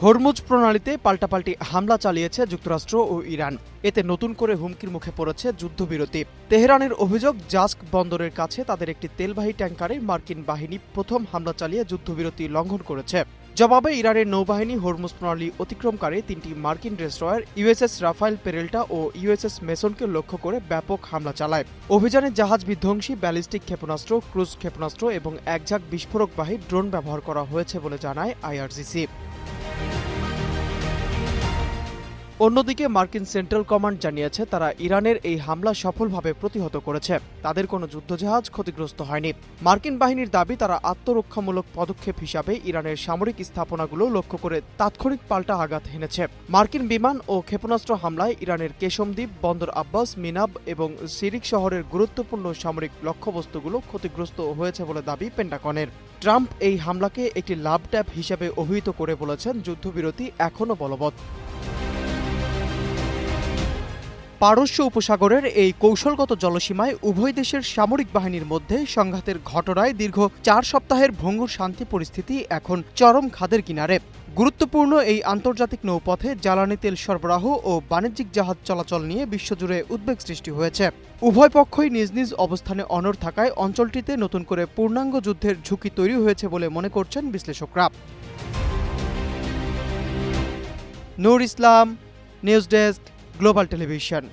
Hormuz প্রণালীতে পাল্টাপাল্টি হামলা চালিয়েছে যুক্তরাষ্ট্র ও ইরান। এতে নতুন করে হুমকির মুখে পড়েছে যুদ্ধবিরতি। তেহরানের অভিযোগ, জাস্ক বন্দরের কাছে তাদের একটি তেলবাহী ট্যাংকারে মার্কিন বাহিনী প্রথম হামলা চালিয়ে যুদ্ধবিরতি লঙ্ঘন করেছে। জবাবে ইরানের নৌবাহিনী হরমুজ প্রণালী অতিক্রমকারী ৩টি মার্কিন ডেস্ট্রয়ার ইউএসএস রাফায়েল পেরেল্টা ও ইউএসএস মেসনকে লক্ষ্য করে ব্যাপক হামলা চালায়। অভিযানে জাহাজ বিধ্বংসী, ব্যালিস্টিক ক্ষেপণাস্ত্র, ক্রুজ ক্ষেপণাস্ত্র এবং একঝাঁক বিস্ফোরকবাহী ড্রোন ব্যবহার করা হয়েছে বলে জানায় আইআরজিসি। অন্যদিকে মার্কিন সেন্ট্রাল কমান্ড জানিয়েছে তারা ইরানের এই হামলা সফলভাবে প্রতিহত করেছে। তাদের কোনো যুদ্ধজাহাজ ক্ষতিগ্রস্ত হয়নি। মার্কিন বাহিনীর দাবি, তারা আত্মরক্ষামূলক পদক্ষেপ হিসাবে ইরানের সামরিক স্থাপনাগুলো লক্ষ্য করে তাৎক্ষণিক পাল্টা আঘাত হেনেছে। মার্কিন বিমান ও ক্ষেপণাস্ত্র হামলায় ইরানের কেশম দ্বীপ, বন্দর আব্বাস, মিনাব এবং সিরিক শহরের গুরুত্বপূর্ণ সামরিক লক্ষ্যবস্তুগুলো ক্ষতিগ্রস্ত হয়েছে বলে দাবি পেন্টাগনের। ট্রাম্প এই হামলাকে একটি লাভ ট্যাপ হিসেবে অভিহিত করে বলেছেন, যুদ্ধবিরতি এখনও বলবৎ। পারস্য উপসাগরের এই কৌশলগত জলসীমায় উভয় দেশের সামরিক বাহিনীর মধ্যে সংঘাতের ঘটনায় দীর্ঘ ৪ সপ্তাহের ভঙ্গুর শান্তি পরিস্থিতি এখন চরম খাদের কিনারে। গুরুত্বপূর্ণ এই আন্তর্জাতিক নৌপথে জ্বালানি তেল সরবরাহ ও বাণিজ্যিক জাহাজ চলাচল নিয়ে বিশ্বজুড়ে উদ্বেগ সৃষ্টি হয়েছে। উভয় পক্ষই নিজ নিজ অবস্থানে অনড় থাকায় অঞ্চলটিতে নতুন করে পূর্ণাঙ্গ যুদ্ধের ঝুঁকি তৈরি হয়েছে বলে মনে করছেন বিশ্লেষকরা। নূর ইসলাম, নিউজ ডেস্ক, গ্লোবাল টেলিভিশন।